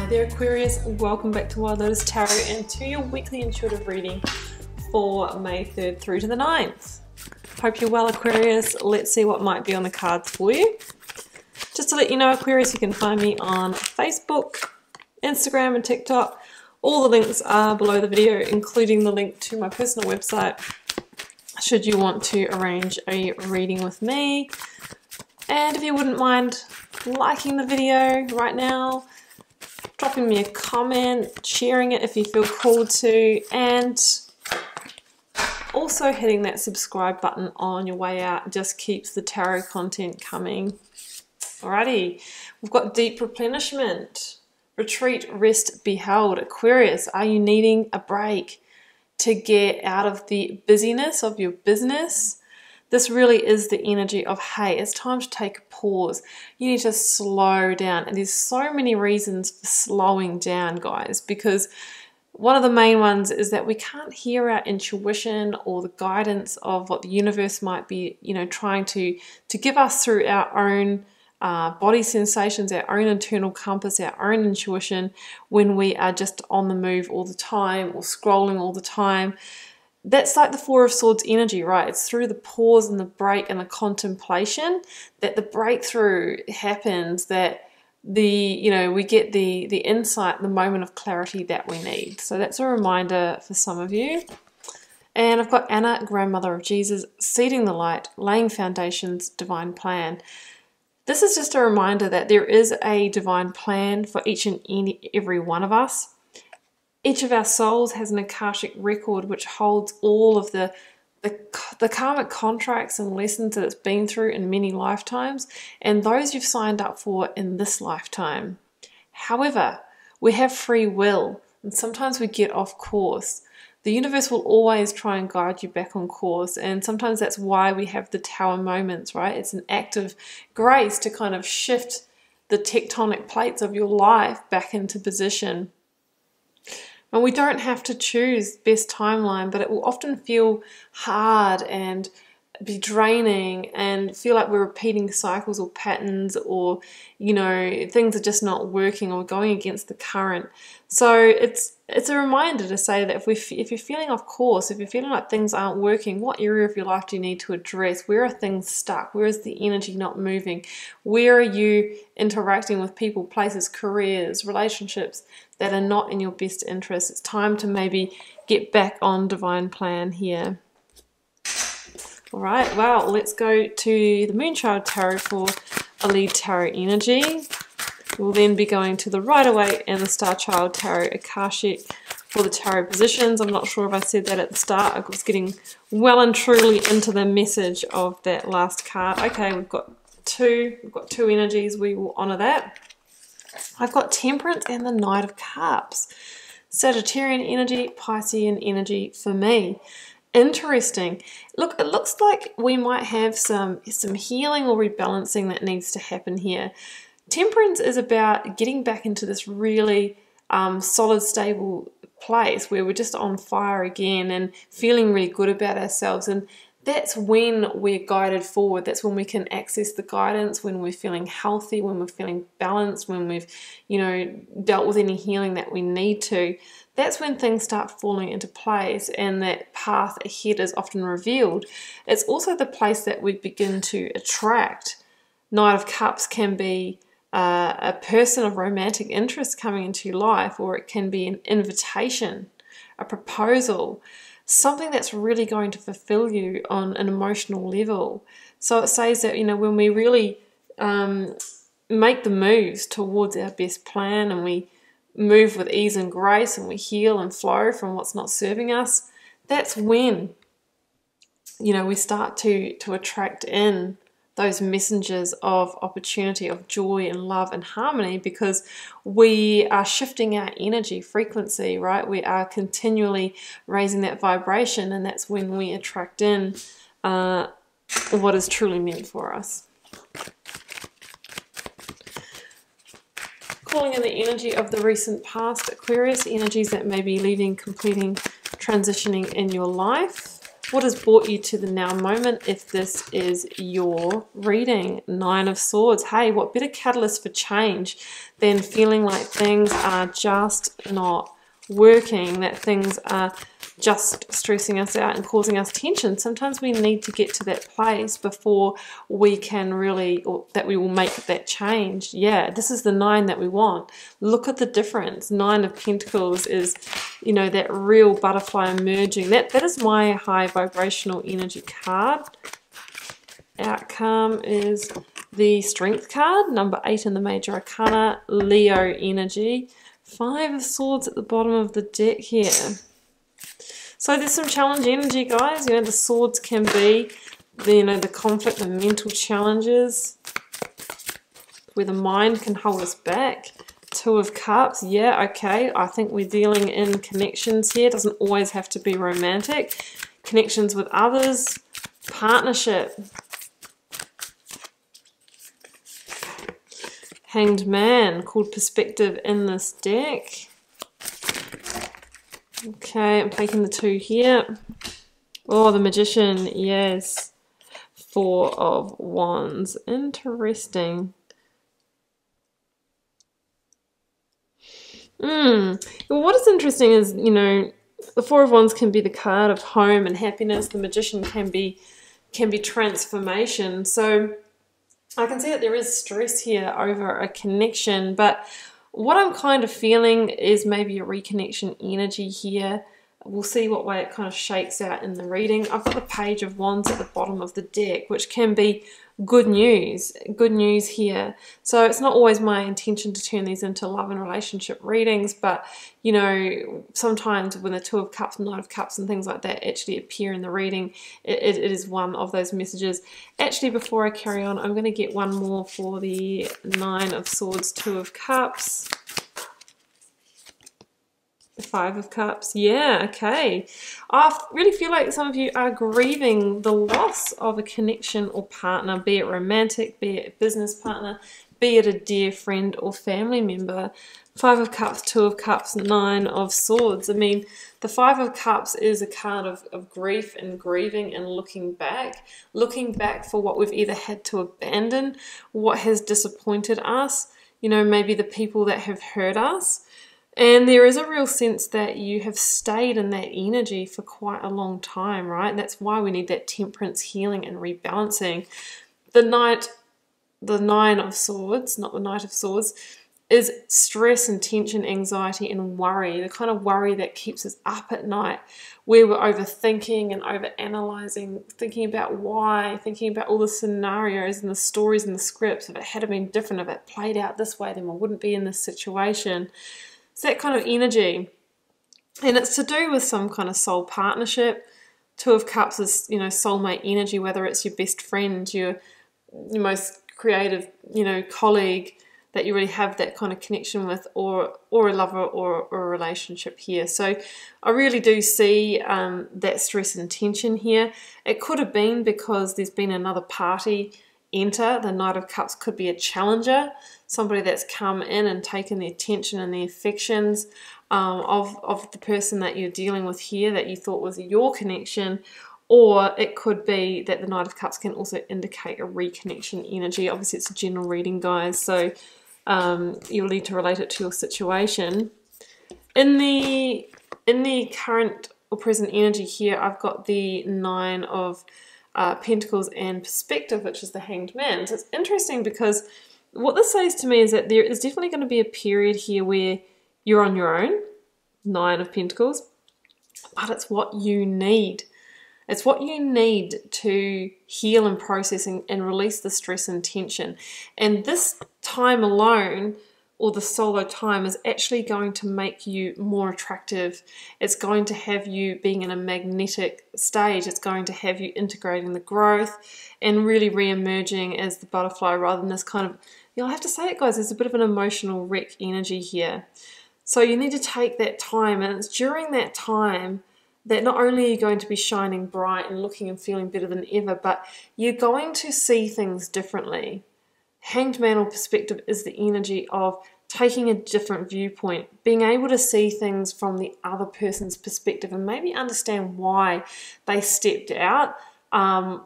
Hi there Aquarius, welcome back to Wild Lotus Tarot and to your weekly intuitive reading for May 3rd through to the 9th. Hope you're well Aquarius. Let's see what might be on the cards for you. Just to let you know Aquarius, you can find me on Facebook, Instagram and TikTok. All the links are below the video, including the link to my personal website should you want to arrange a reading with me. And if you wouldn't mind liking the video right now, dropping me a comment, sharing it if you feel called to, and also hitting that subscribe button on your way out just keeps the tarot content coming. Alrighty, we've got deep replenishment, retreat, rest, be held. Aquarius, are you needing a break to get out of the busyness of your business? This really is the energy of, hey, it's time to take a pause. You need to slow down. And there's so many reasons for slowing down, guys, because one of the main ones is that we can't hear our intuition or the guidance of what the universe might be, trying to give us through our own body sensations, our own internal compass, our own intuition when we are just on the move all the time or scrolling all the time. That's like the Four of Swords energy, right? It's through the pause and the break and the contemplation that the breakthrough happens, that we get the insight, the moment of clarity that we need. So that's a reminder for some of you. And I've got Anna, Grandmother of Jesus, seeding the light, laying foundations, divine plan. This is just a reminder that there is a divine plan for each and every one of us. Each of our souls has an Akashic record which holds all of the karmic contracts and lessons that it's been through in many lifetimes, and those you've signed up for in this lifetime. However, we have free will, and sometimes we get off course. The universe will always try and guide you back on course, and sometimes that's why we have the tower moments, right? It's an act of grace to kind of shift the tectonic plates of your life back into position. And we don't have to choose best timeline, but it will often feel hard and be draining and feel like we're repeating cycles or patterns, or things are just not working or going against the current. So it's a reminder to say that if you're feeling off course, if you're feeling like things aren't working, what area of your life do you need to address? Where are things stuck? Where is the energy not moving? Where are you interacting with people, places, careers, relationships that are not in your best interest? It's time to maybe get back on divine plan here. All right, well, let's go to the Moonchild Tarot for a lead tarot energy. We'll then be going to the Rider-Waite and the Star Child Tarot Akashic for the tarot positions. I'm not sure if I said that at the start. I was getting well and truly into the message of that last card. Okay, we've got two energies. We will honor that. I've got Temperance and the Knight of Cups. Sagittarian energy, Piscean energy for me. Interesting. Look, it looks like we might have some healing or rebalancing that needs to happen here. Temperance is about getting back into this really solid, stable place where we're just on fire again and feeling really good about ourselves. And that's when we're guided forward. That's when we can access the guidance, when we're feeling healthy, when we're feeling balanced, when we've, dealt with any healing that we need to. That's when things start falling into place and that path ahead is often revealed. It's also the place that we begin to attract. Knight of Cups can be a person of romantic interest coming into your life, or it can be an invitation, a proposal, something that's really going to fulfill you on an emotional level. So it says that, when we really make the moves towards our best plan and we move with ease and grace and we heal and flow from what's not serving us, that's when, we start to attract in those messengers of opportunity, of joy and love and harmony, because we are shifting our energy frequency, right? We are continually raising that vibration, and that's when we attract in what is truly meant for us. Calling in the energy of the recent past, Aquarius, energies that may be leaving, completing, transitioning in your life. What has brought you to the now moment if this is your reading? Nine of Swords. Hey, what better catalyst for change than feeling like things are just not working, that things are just stressing us out and causing us tension? Sometimes we need to get to that place before we can really, or that we will make that change. Yeah, this is the 9 that we want. Look at the difference. 9 of Pentacles is, you know, that real butterfly emerging. That is my high vibrational energy card. Outcome is the Strength card, number 8 in the Major Arcana, Leo energy. 5 of Swords at the bottom of the deck here. So there's some challenge energy, guys. You know, the swords can be, the conflict, the mental challenges, where the mind can hold us back. 2 of Cups. Yeah, okay. I think we're dealing in connections here. It doesn't always have to be romantic. Connections with others. Partnership. Hanged Man, called Perspective in this deck. Okay, I'm taking the 2 here. Oh, the Magician, yes. 4 of Wands. Interesting. Well, what is interesting is, you know, the 4 of Wands can be the card of home and happiness. The Magician can be transformation. So I can see that there is stress here over a connection, but what I'm kind of feeling is maybe a reconnection energy here. We'll see what way it kind of shakes out in the reading. I've got the Page of Wands at the bottom of the deck, which can be good news here. So it's not always my intention to turn these into love and relationship readings, but you know, sometimes when the 2 of Cups, Knight of Cups and things like that actually appear in the reading, it is one of those messages. Actually, before I carry on, I'm going to get one more for the 9 of Swords, 2 of Cups. 5 of Cups. Yeah, okay. I really feel like some of you are grieving the loss of a connection or partner, be it romantic, be it a business partner, be it a dear friend or family member. 5 of Cups, 2 of Cups, 9 of Swords. I mean, the 5 of Cups is a card of grief and grieving and looking back for what we've either had to abandon, what has disappointed us, you know, maybe the people that have hurt us. And there is a real sense that you have stayed in that energy for quite a long time, right? That's why we need that temperance, healing, and rebalancing. The 9 of Swords, not the Knight of Swords, is stress and tension, anxiety, and worry. The kind of worry that keeps us up at night, where we're overthinking and overanalyzing, thinking about why, thinking about all the scenarios and the stories and the scripts. If it had been different, if it played out this way, then we wouldn't be in this situation. It's that kind of energy, and it's to do with some kind of soul partnership. 2 of Cups is, you know, soulmate energy, whether it's your best friend, your most creative, you know, colleague that you really have that kind of connection with, or a lover or a relationship here. So I really do see that stress and tension here. It could have been because there's been another party enter. The Knight of Cups could be a challenger, somebody that's come in and taken the attention and the affections of the person that you're dealing with here that you thought was your connection. Or it could be that the Knight of Cups can also indicate a reconnection energy. Obviously it's a general reading, guys, so you'll need to relate it to your situation. In the current or present energy here, I've got the 9 of Pentacles and Perspective, which is the Hanged Man. So it's interesting because what this says to me is that there is definitely going to be a period here where you're on your own, 9 of Pentacles, but it's what you need. It's what you need to heal and process and release the stress and tension. And this time alone, or the solo time, is actually going to make you more attractive. It's going to have you being in a magnetic stage. It's going to have you integrating the growth and really re-emerging as the butterfly rather than this kind of, you know, I have to say it, guys, there's a bit of an emotional wreck energy here. So you need to take that time, and it's during that time that not only are you going to be shining bright and looking and feeling better than ever, but you're going to see things differently. Hanged Man or Perspective is the energy of taking a different viewpoint, being able to see things from the other person's perspective and maybe understand why they stepped out,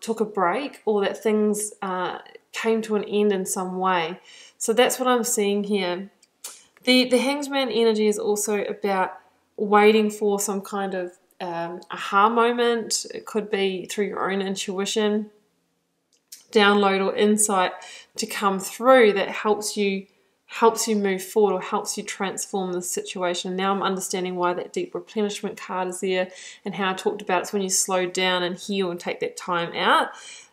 took a break, or that things came to an end in some way. So that's what I'm seeing here. The Hanged Man energy is also about waiting for some kind of aha moment. It could be through your own intuition, download or insight to come through that helps you move forward or helps you transform the situation. Now I'm understanding why that deep replenishment card is there, and how I talked about it's when you slow down and heal and take that time out,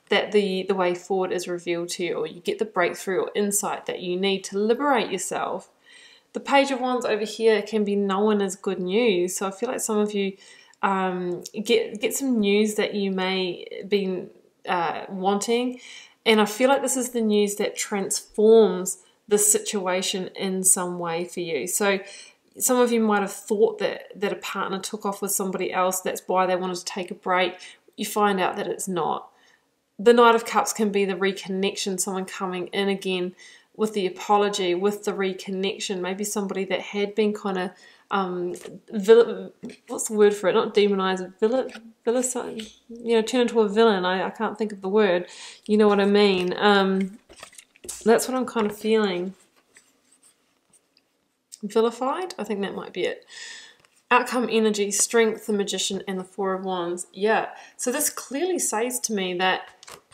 that the way forward is revealed to you, or you get the breakthrough or insight that you need to liberate yourself. The Page of Wands over here can be known as good news. So I feel like some of you get some news that you may be wanting, and I feel like this is the news that transforms the situation in some way for you. So some of you might have thought that a partner took off with somebody else, that's why they wanted to take a break. You find out that it's not. The Knight of Cups can be the reconnection, someone coming in again with the apology, with the reconnection. Maybe somebody that had been kind of what's the word for it? Not demonized, turn into a villain. I can't think of the word. You know what I mean? That's what I'm kind of feeling. Vilified? I think that might be it. Outcome energy, strength, the Magician, and the Four of Wands. Yeah. So this clearly says to me that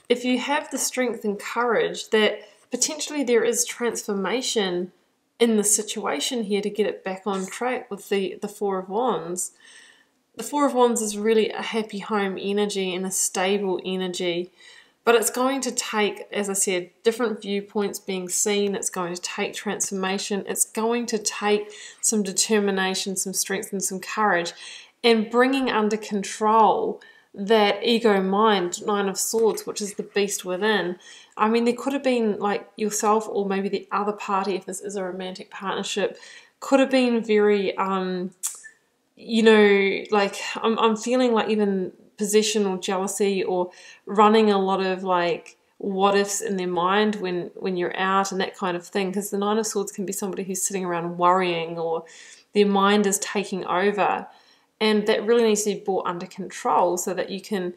if you have the strength and courage, that potentially there is transformation in the situation here to get it back on track with the Four of Wands. The Four of Wands is really a happy home energy and a stable energy. But it's going to take, as I said, different viewpoints being seen. It's going to take transformation. It's going to take some determination, some strength, and some courage, and bringing under control that ego mind, Nine of Swords, which is the beast within. I mean, there could have been like yourself, or maybe the other party, if this is a romantic partnership, could have been very, like I'm feeling like even possession or jealousy, or running a lot of like what ifs in their mind when you're out and that kind of thing, because the Nine of Swords can be somebody who's sitting around worrying, or their mind is taking over, and that really needs to be brought under control so that you can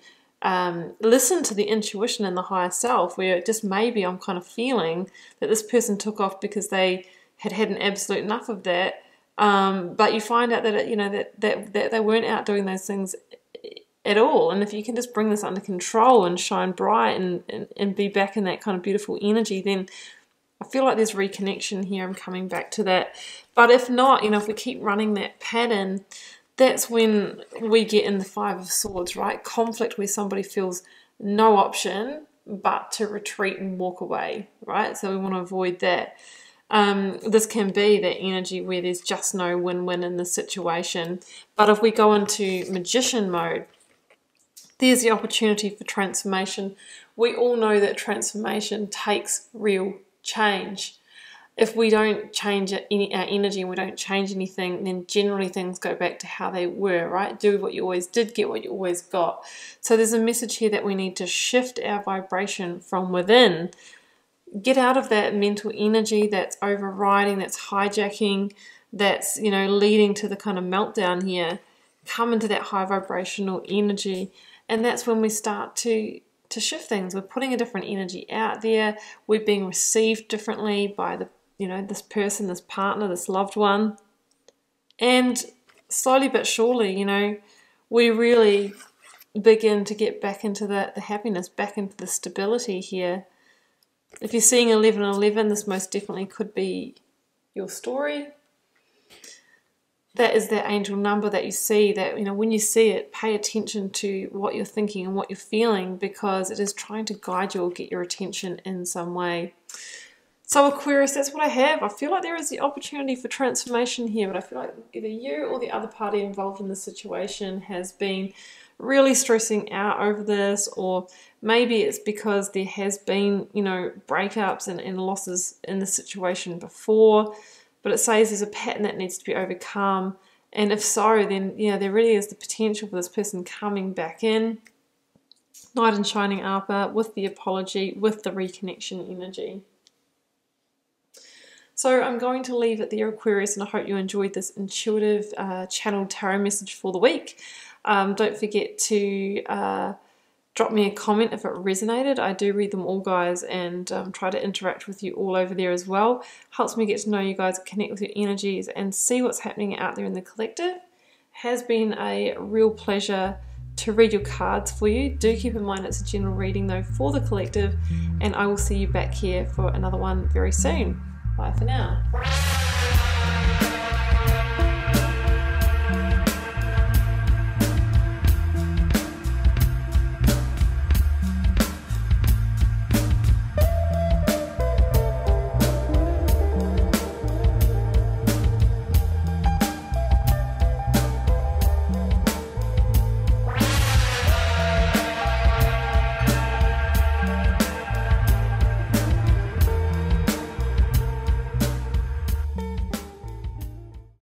listen to the intuition and the higher self, where just maybe I'm kind of feeling that this person took off because they had an absolute enough of that, but you find out that that they weren't out doing those things at all. And if you can just bring this under control and shine bright and be back in that kind of beautiful energy, then I feel like there's reconnection here. I'm coming back to that. But if not, if we keep running that pattern, that's when we get in the Five of Swords, right? Conflict where somebody feels no option but to retreat and walk away, right? So we want to avoid that. This can be that energy where there's just no win-win in the situation. But if we go into Magician mode, there's the opportunity for transformation. We all know that transformation takes real change. If we don't change our energy and we don't change anything, then generally things go back to how they were, right? Do what you always did, get what you always got. So there's a message here that we need to shift our vibration from within. Get out of that mental energy that's overriding, that's hijacking, that's, leading to the kind of meltdown here. Come into that high vibrational energy. And that's when we start to shift things. We're putting a different energy out there. We're being received differently by this person, this partner, this loved one. And slowly but surely, we really begin to get back into the happiness, back into the stability here. If you're seeing 1111, this most definitely could be your story. That is that angel number that you see, that, when you see it, pay attention to what you're thinking and what you're feeling, because it is trying to guide you or get your attention in some way. So Aquarius, that's what I have. I feel like there is the opportunity for transformation here, but I feel like either you or the other party involved in the situation has been really stressing out over this, or maybe it's because there has been, breakups and losses in the situation before. But it says there's a pattern that needs to be overcome. And if so, then, there really is the potential for this person coming back in. Knight in Shining Armor, with the apology, with the reconnection energy. So I'm going to leave it there, Aquarius, and I hope you enjoyed this intuitive channeled tarot message for the week. Don't forget to drop me a comment if it resonated. I do read them all, guys, and try to interact with you all over there as well. Helps me get to know you guys, connect with your energies, and see what's happening out there in the collective. Has been a real pleasure to read your cards for you. Do keep in mind it's a general reading though for the collective, and I will see you back here for another one very soon. Bye for now.